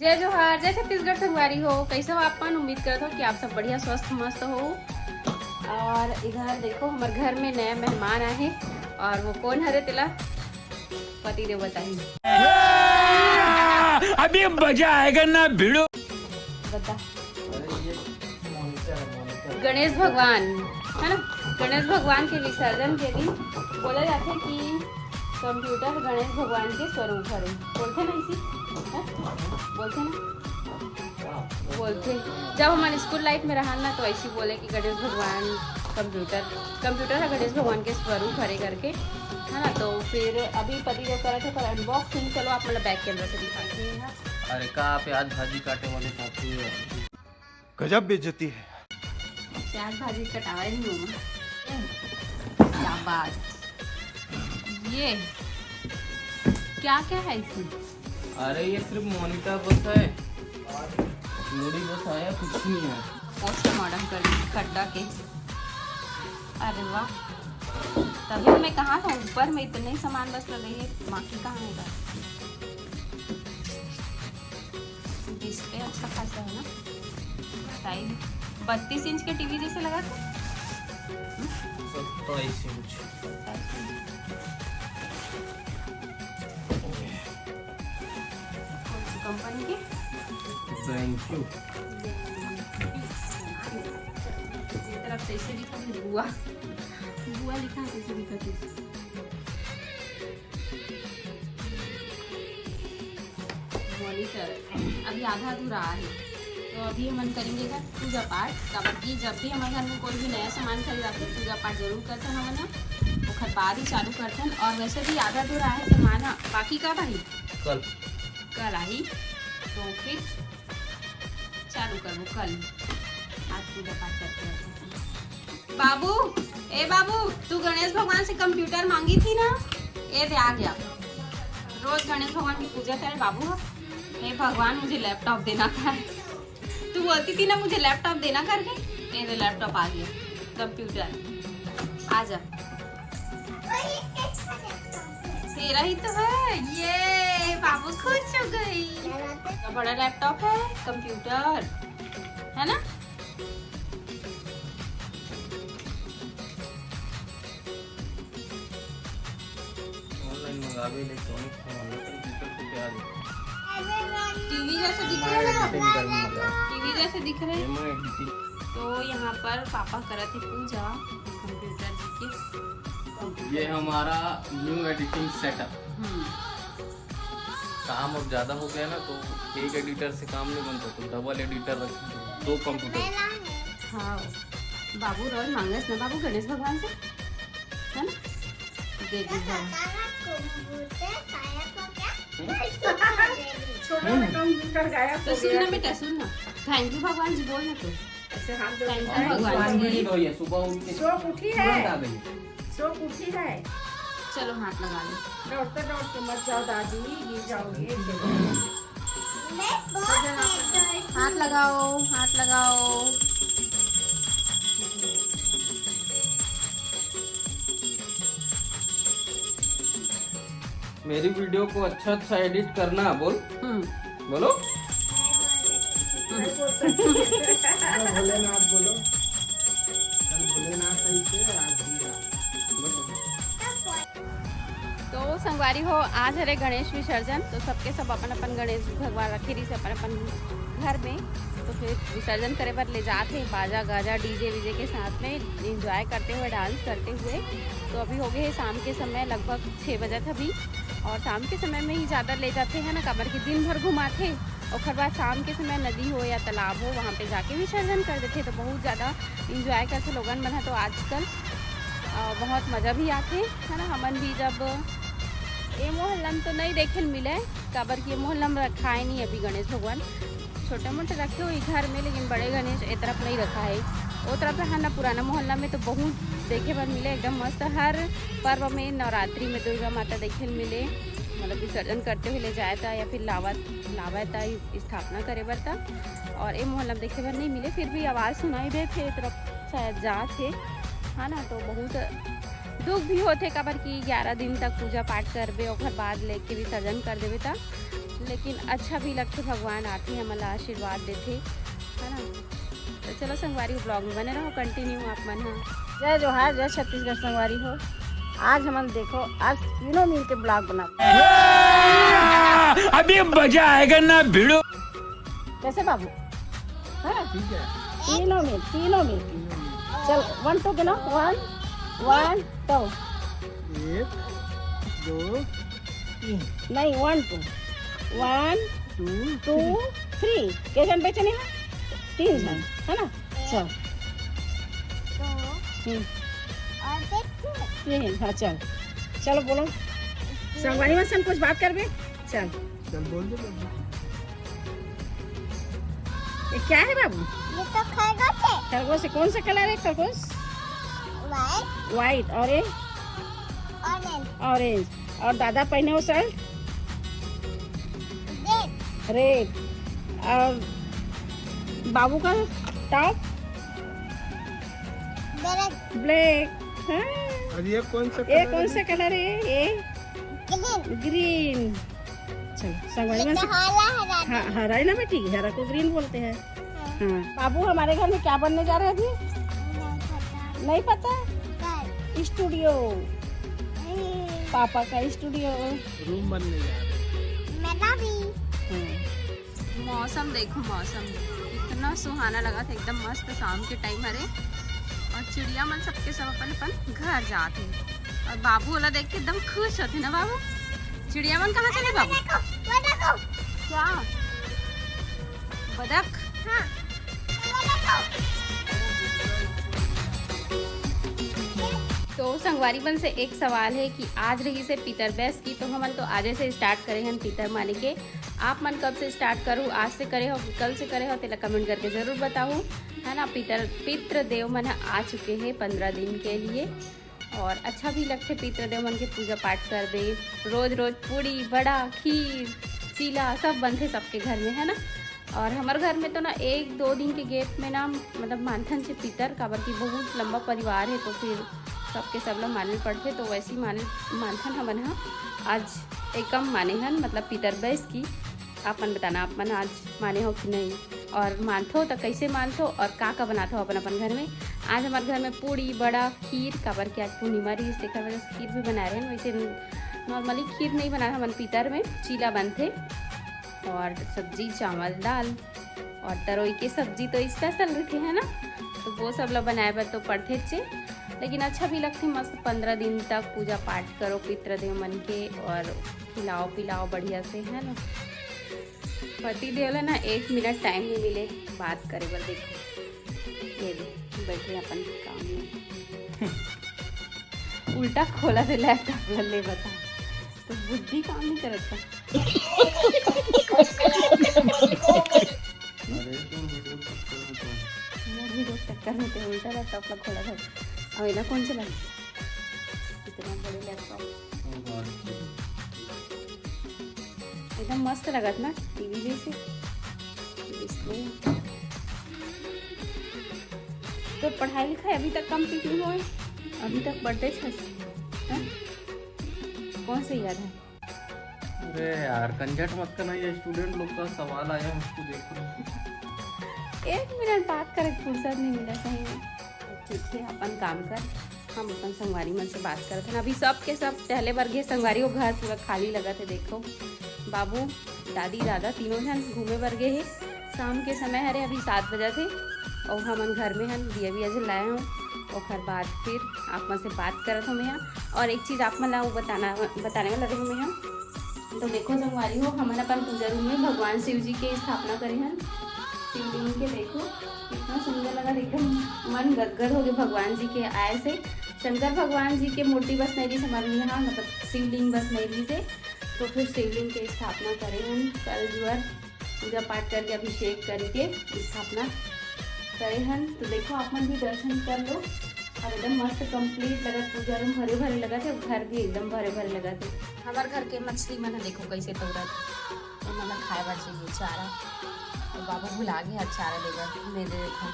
जय जोहार, जय छत्तीसगढ़ संगवारी हो। कैसे हो आपन? उम्मीद करत हो कि आप सब बढ़िया स्वस्थ मस्त हो। और इधर देखो हमारे घर में नया मेहमान आए और वो कौन हरे तिला पति देव बताई। अभी मजा आएगा ना भिड़ो। बता। गणेश भगवान है ना, गणेश भगवान के विसर्जन के दिन बोला जाता है कि कंप्यूटर गणेश भगवान के स्वरूप हरे। बोलते ना इसी बोलते ना बोलते जब हमारे स्कूल लाइफ में रहा ना तो ऐसे बोले कि गणेश भगवान कंप्यूटर है गणेश भगवान के स्वरूप हरे करके, है ना। तो फिर अभी पति देव करा था पर अनबॉक्सिंग, चलो आप मतलब बैक कैमरा से दिखाते हैं। अरे कहाँ प्याज भाजी काटे वाले साथी है, गजब बेइज्जती है। प्याज भाजी कटावा नहीं हूँ। क्या बात, ये क्या क्या है इसमें? अरे ये सिर्फ मॉनिटर बस है, मूडी बस आया, कुछ नहीं है। पोस्टमार्टम कर खड्डा के। अरे वाह, तभी मैं कहा था ऊपर में इतने सामान बस लगे है, बाकी कहाँ है? डिस्प्ले अच्छा खासा है ना, टाइम 32 इंच के टीवी जैसे लगा था। सब तो ऐसे कुछ कंपनी के थैंक यू। तरफ से इसे लिखा है बुआ, बुआ लिखा है इसे लिखा है। मॉनिटर अभी आधा अधूरा है, तो अभी हम करेंगे का पूजा पाठ का। बाकी जब भी हमारे घर में कोई भी नया सामान खरीदाते हैं पूजा पाठ जरूर करते हैं हम ना, वो बाद ही चालू करते हैं। और वैसे भी आधा अधूरा है सामान, बाकी का भाई कल आई तो फिर चालू करो कल। आज पूजा पाठ करते हैं। बाबू, ए बाबू, तू गणेश भगवान से कंप्यूटर मांगी थी ना, ये दे आ गया। रोज गणेश भगवान की पूजा करे बाबू। हे भगवान मुझे लैपटॉप देना था, तू बोलती थी ना मुझे लैपटॉप देना करके, ये लैपटॉप आ गया। कंप्यूटर आ जा, तेरा ही तो है ये। बाबू खुश हो गई, तो बड़ा लैपटॉप है, कंप्यूटर है ना। ऑनलाइन मंगावे इलेक्ट्रॉनिक सामान, कंप्यूटर को क्या दे? टीवी जैसे दिख रहा है, एडिटिंग करने लगा, टीवी जैसे दिख रहे हैं। मैं एडिटिंग। तो यहाँ पर पापा करे थे पूजा कंप्यूटर जी की। ये हमारा न्यू एडिटिंग सेटअप। काम अब ज़्यादा हो गया ना, तो एक एडिटर से काम नहीं बनता, तो डबल एडिटर रख, 2 कंप्यूटर। हाँ बाबू रोज मांगस ना बाबू गणेश भगवान से, है ना। दे दीजिए तो सुनना बेटा, सुनना। थैंक यू भगवान जी बोलना तो। थैंक यू भगवान जी। सुबह उठ के शोक उठी है, तुरंत आ गई। शोक उठी है। चलो हाथ लगा लो। दौड़ते मत जाओ दादी, गिर जाओगे। हाथ लगाओ, हाथ लगाओ। मेरी वीडियो को अच्छा एडिट करना बोल। बोलो भोलेनाथ बोलो, भोलेनाथ तो संगवारी हो, आज हरे गणेश विसर्जन, तो सबके सब अपन अपन गणेश भगवान रखे रही से अपन अपन घर में। तो फिर विसर्जन करे पर ले जाते बाजा गाजा डीजे वीजे के साथ में इंजॉय करते हुए, डांस करते हुए। तो अभी हो गए शाम के समय, लगभग 6 बजे था अभी। और शाम के समय में ही ज़्यादा ले जाते हैं ना, कमर के दिन भर घुमाते और फिर बाद शाम के समय नदी हो या तालाब हो वहाँ पे जाके विसर्जन कर देते। तो बहुत ज़्यादा इंजॉय करते लोगन बना। तो आजकल बहुत मज़ा भी आते है ना। हमन भी जब ये मोहल्ला में तो नहीं देखे मिले, काबर की मोहल्ला में रखा है नहीं अभी गणेश भगवान, छोटे मोटे रखे हुए घर में, लेकिन बड़े गणेश एक तरफ नहीं रखा है। वो तरफ है ना पुराना मोहल्ला में तो बहुत देखे पर मिले, एकदम मस्त। हर पर्व में नवरात्रि में दुर्गा माता देखे मिले, मतलब विसर्जन करते हुए ले जाया था या फिर लावा था स्थापना करे बर था। और ये मोहल्ला में देखे पर नहीं मिले, फिर भी आवाज़ सुनाई दे थे तरफ शायद जा थे, है ना। तो बहुत दुख भी होते काबर कि 11 दिन तक पूजा पाठ करबे और बाद लेके विसर्जन कर देवे था। लेकिन अच्छा भी लगते भगवान आते हमारा आशीर्वाद देते है ना। तो चलो संगवारी ब्लॉग में बने रहो कंटिन्यू आप मन। हाँ जय जोहार, जय छत्तीसगढ़ संगवारी हो। आज हम देखो आज तीनों मिल के ब्लॉग बनाते अभी मजा आएगा ना भिड़ो। कैसे बाबू? हाँ तीनों मिल चल 1 2 गिनो 1 2 1 2 3 नहीं 1 2 1 2 3 के जन बेचे नहीं 3 जन है ना। चल हाँ चल चलो बोलो संगवारी में से हम कुछ बात कर बे। चल बोल दे बाबू। ये क्या है बाबू? ये तो खरगोश है। खरगोश से कौन सा कलर है? खरगोश वाइट और ये ऑरेंज। और दादा पहने हो शर्ट रेड और बाबू का टॉप ब्लैक। हाँ और ये कौन सा कलर है? ये ग्रीन। चलो संगवारी में से हाँ हरा है ना बेटी, हरा को ग्रीन बोलते हैं। हाँ बाबू हमारे घर में क्या बनने जा रहे हैं अभी? नहीं पता। स्टूडियो, पापा का स्टूडियो रूम बनने जा रहा है। मौसम देखो, मौसम इतना सुहाना लगा था, एकदम मस्त शाम के टाइम हरे। और चिड़िया मन सबके सब अपन अपन घर जाते और बाबू वाला देख के एकदम खुश होते ना बाबू। चिड़िया मन कहाँ चले बाबू? क्या बदक? हाँ। तो संगवारी बन से एक सवाल है कि आज रही से पितर बैस की, तो हमन तो आज से स्टार्ट करे हैं पितर माने के। आप मन कब से स्टार्ट करूँ, आज से करे हो कि कल से करे हो, तेला कमेंट करके ज़रूर बताओ है ना। पितृ देव मन आ चुके हैं 15 दिन के लिए और अच्छा भी लगते पितृ देव मन के पूजा पाठ कर दे। रोज रोज पूड़ी बड़ा खीर चीला सब बनते सबके घर में है ना। और हमारे घर में तो ना 1-2 दिन के गैप में ना मतलब मानथन से पितर काबर की बहुत लंबा परिवार है तो फिर सबके सब लोग माने पड़ते, तो वैसे ही मानथन हमन हाँ आज एकम माने हन मतलब पितर बैस की। आप मन बताना आप मन आज माने हो कि नहीं और मानथो तो कैसे मानथो और का बनाते हो अपन अपन घर में। आज हमारे घर में पूड़ी बड़ा खीर काबर के आज पूर्णिमा रही इसके वजह से खीर भी बना रहे हैं। वैसे नॉर्मली खीर नहीं बना हमन पितर में चीला बनते और सब्जी चावल दाल और तरोई के सब्जी तो स्पेशल रखे है ना, तो वो सब लोग बनाए पर तो पड़ते चे। लेकिन अच्छा भी लगते मस्त 15 दिन तक पूजा पाठ करो पितृदेव मन के और खिलाओ पिलाओ बढ़िया से है ना। पति देव ना 1 मिनट टाइम नहीं मिले बात करे बर। देखो ये बैठे अपन काम में उल्टा खोला थे लैपटॉप ले बता तो बुद्धि काम नहीं करता। वीडियो टक्कर में तो उल्टा लैपटॉप खोला था अब ना कौन सा लगा इतना बड़े लैपटॉप एकदम मस्त लगत ना टीवी जैसे डिस्प्ले। तो पढ़ाई लिखाई अभी तक कंप्लीट नहीं हुआ, अभी तक पढ़ते छे कौन से याद है? अरे यार कंजट मत करना, ये स्टूडेंट लोग का सवाल आया उसको देखो। 1 मिनट बात करे फुर्सत नहीं मिला सही में। ठीक है अपन काम कर, हम अपन संगवारी मन से बात करते हैं। अभी सब के सब पहले वर्ग संगवारी को घर पूरा खाली लगा थे। देखो बाबू दादी दादा तीनों जन घूमे वर्गे है। शाम के समय हरे अभी 7 बजे थे और हम घर में हम दिया भी अजल लाए हूँ और बाद फिर आप मन से बात करत हूँ मैं यहाँ। और एक चीज़ आप मन ला बताने वाला रही हूँ मैं यहाँ। तो देखो संगवारी हो हमन अपन पूजा रूम में भगवान शिव जी के स्थापना करे हैं शिवलिंग के। देखो कितना सुंदर लगा, देखो मन गदगद हो गए भगवान जी के आए से। शंकर भगवान जी के मूर्ति बस नहीं थी हमारे यहाँ मतलब शिवलिंग बस नहीं थी से, तो फिर शिवलिंग की स्थापना करें हम कल जुअर पूजा पाठ करके अभिषेक करके स्थापना करे हैं। तो देखो आप मन भी दर्शन कर लो और एकदम मस्त कंप्लीट लगा, पूजा रूम भरे भरे लगा थे, घर भी एकदम भरे भरे लगा थे। हमारे घर के मछली मन देखो कैसे तोड़ा तो मतलब खाए बार चाहिए चारा और बाबू भुला गया चारा देगा दे देखो।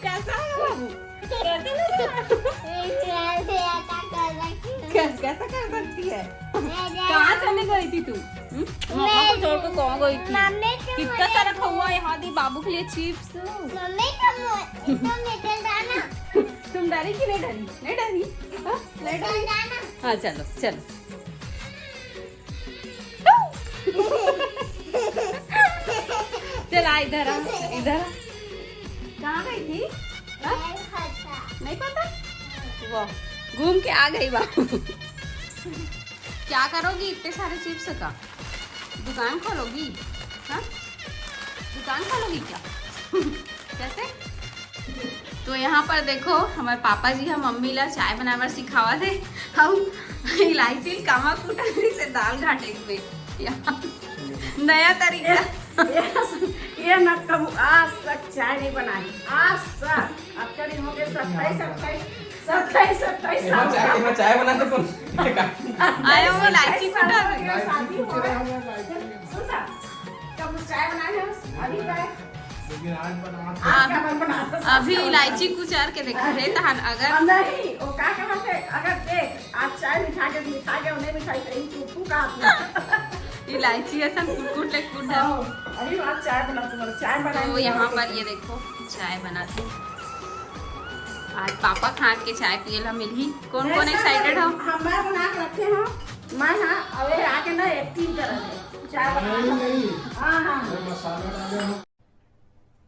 कैसा है बाबू? कैसा कर सकती है? कहाँ चले गई थी तू? मम्मा को छोड़ कर कहाँ गई थी? कितना सारा खौआ यहाँ दी बाबू के लिए चिप्स। तुम डरी कि नहीं डरी? नहीं डरी? हाँ, नहीं डरी? हाँ चलो चलो। चल आ इधर आ, इधर आ। कहाँ गई थी? हाँ? नहीं पता? वाह, घूम के आ गई बाबू। क्या करोगी इतने सारे चिप्स का? दुकान खोलोगी? हाँ? दुकान खोलोगी क्या? कैसे? तो यहाँ पर देखो हमारे पापा जी हम मम्मी ला चाय बनावर सिखावा थे। हम इलायची कामा कुटनी से दाल घाटे हुए नया तरीका। ये न कब आज तक चाय नहीं बनाई, आज तक। अब करीब हो गए 27 साल। चाय बनाते कौन? आया वो इलायची कुटा शादी हो गई। सुना कब चाय बनाए हो? अभी तक लेकिन आज बना अभी इलायची कुचार के देखा है तहन अगर नहीं वो क्या कहा थे, अगर देख आज चाय मिठा के उन्हें मिठाई कहीं चुपू का इलायची ऐसा कुट ले कुट है। अभी आज चाय बना, तुम्हारा चाय बना। तो यहाँ पर ये देखो चाय बनाते आज पापा खा के चाय पियला मिली। कौन कौन एक्साइटेड हो? हम मैं बना के रखे हो, मैं हाँ अबे आके ना एक्टिंग कर रहे चाय बना। हाँ हाँ मसाला डाले हो।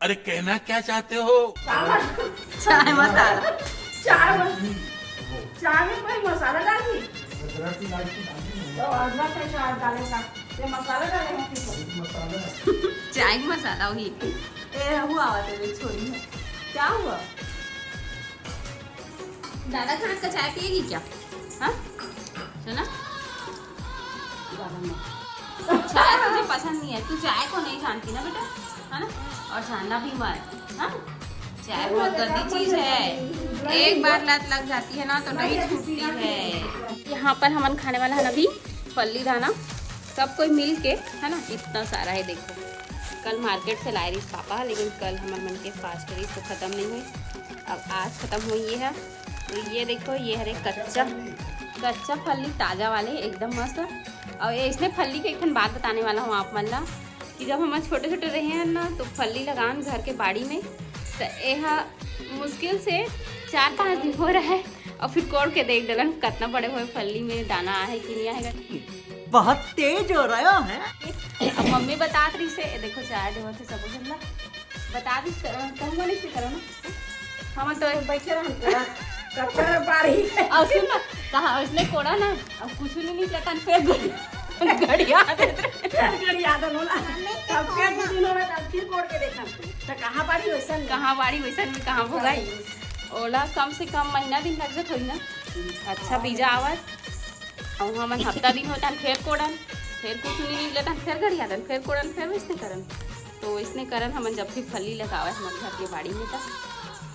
अरे कहना क्या चाहते हो? चाय मसाला। चाय में कोई मसाला डाली अदरक की इलायची डाली है। तो अदरक का चाय डालेगा, ये मसाला डाले हैं किसको? मसाला चाय मसाला वही ए हुआ आवाज छोड़ी है। क्या हुआ? दादा थोड़ा सा चाय पिएगी क्या? हाँ सुना चाय तुझे पसंद नहीं है, तू चाय को नहीं जानती ना बेटा, है ना? और जानना भी मत। हाँ चाय बहुत गंदी चीज है, एक बार लत लग जाती है ना तो नहीं छूटती है। यहाँ पर हमन खाने वाला है ना अभी फल्ली दाना, सब कोई मिल के, है ना? इतना सारा है देखो। कल मार्केट से लाए रही पापा, लेकिन कल हमारे मन के फास्ट रही तो ख़त्म नहीं हुई, अब आज ख़त्म हुई ये है। तो ये देखो ये है कच्चा फल्ली ताज़ा वाले एकदम मस्त। और ये इसने फल्ली के एक बात बताने वाला हूँ आप मन ला कि जब हम छोटे छोटे रहे हैं ना तो फल्ली लगान घर के बाड़ी में, तो यह मुश्किल से 4-5 दिन हो रहा है और फिर कोड़ के देख डलन कितना बड़े हुए फल्ली में दाना है कि नहीं आएगा। बहुत तेज हो रहा है। अब मम्मी बता रही से देखो चाय देव थे सब झल्ला बता दी कहूँगा नहीं से करो ना हम तो बैठे रहे कच्चा बाड़ी और सुन ना कहा उसने कोड़ा ना अब कुछ नहीं निकला कान पे घड़िया याद होला तब के दिन हो रहा तब फिर कोड़ के देखा तो कहाँ बाड़ी वैसन में कहाँ भोगाई ओला कम से कम महीना दिन लग जात होई ना। अच्छा बीजा आवत और हम हफ्ता दिन होता फिर कोड़न फिर कुछ नहीं निकलता फिर घड़िया दन फिर कोड़न फिर वैसने करन। तो इसने करन हम जब भी फली लगावे हमारे घर के बाड़ी में था,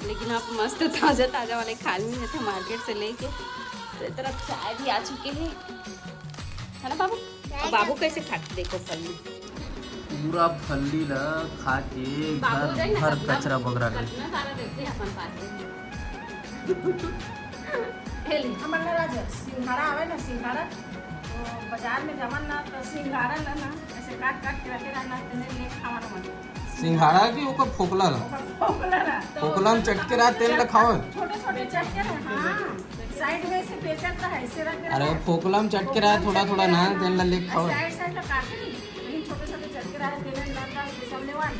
लेकिन आप मस्त ताज़ा ताज़ा वाले खाल में थे मार्केट से लेके। तो इस तरफ चाय भी आ चुके हैं, है ना बाबू? और बाबू कैसे खाते देखो फली पूरा फल्ली ला खा के घर भर कचरा बगरा ले। कितना सारा देखते हैं अपन पास हमारे राजा सिंघाड़ा आवे ना सिंघाड़ा तो बाजार में जमन ना तो सिंघाड़ा ना ऐसे काट के रखे रहना ले खाना मन सिंघाड़ा की ओकर फोकला ला फोकला में चटके रात तेल ला खाओ। छोटे चटके हाँ साइड में से बेचता है ऐसे रख अरे फोकला में चटके रात थोड़ा थोड़ा ना तेल ला ले खाओ। साइड ला काट ली लेकिन छोटे चटके रहे तेल ला सब लेवान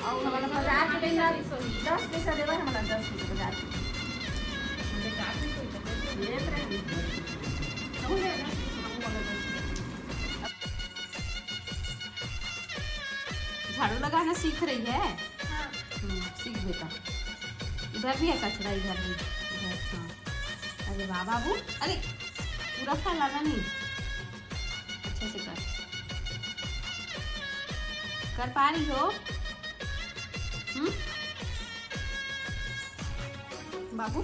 और हमारा बाजार में 10 पैसा देवा हमारा 10 रुपए बाजार में झाड़ू लगाना सीख रही है। सीख बेटा। इधर भी है कचरा, इधर भी इधर। हाँ अरे वाह बाबू, अरे पूरा फैलाना नहीं, अच्छे से कर पा रही हो? बाबू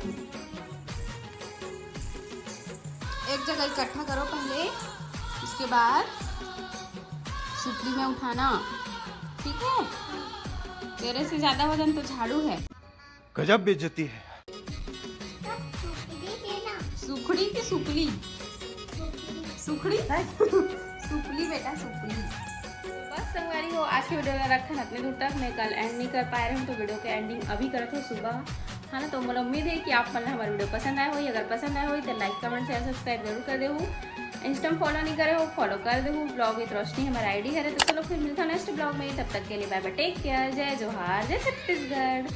एक जगह इकट्ठा करो पहले, इसके बाद सुपली में उठाना, ठीक है? तेरे से ज्यादा वजन तो झाड़ू है। गजब बेइज्जती है। सुखड़ी की सुपली? सुखड़ी सुपली बेटा सुपली। बस संगवारी हो, आज की वीडियो में रखा इतने दूर तक। मैं कल एंड नहीं कर पाए रहे हूँ तो वीडियो के एंडिंग अभी करत हो सुबह, है ना। तो मुझे उम्मीद है कि आप मतलब हमारी वीडियो पसंद आए हो। अगर पसंद आए हो तो लाइक कमेंट शेयर सब्सक्राइब जरूर कर दे हो। इंस्टा में फॉलो नहीं करे हो फॉलो कर दे हो। ब्लॉग विद रोशनी हमारा आईडी है। तो चलो फिर मिलता है नेक्स्ट ब्लॉग में। तब तक के लिए बाय बाय, टेक केयर, जय जोहार, जय छत्तीसगढ़।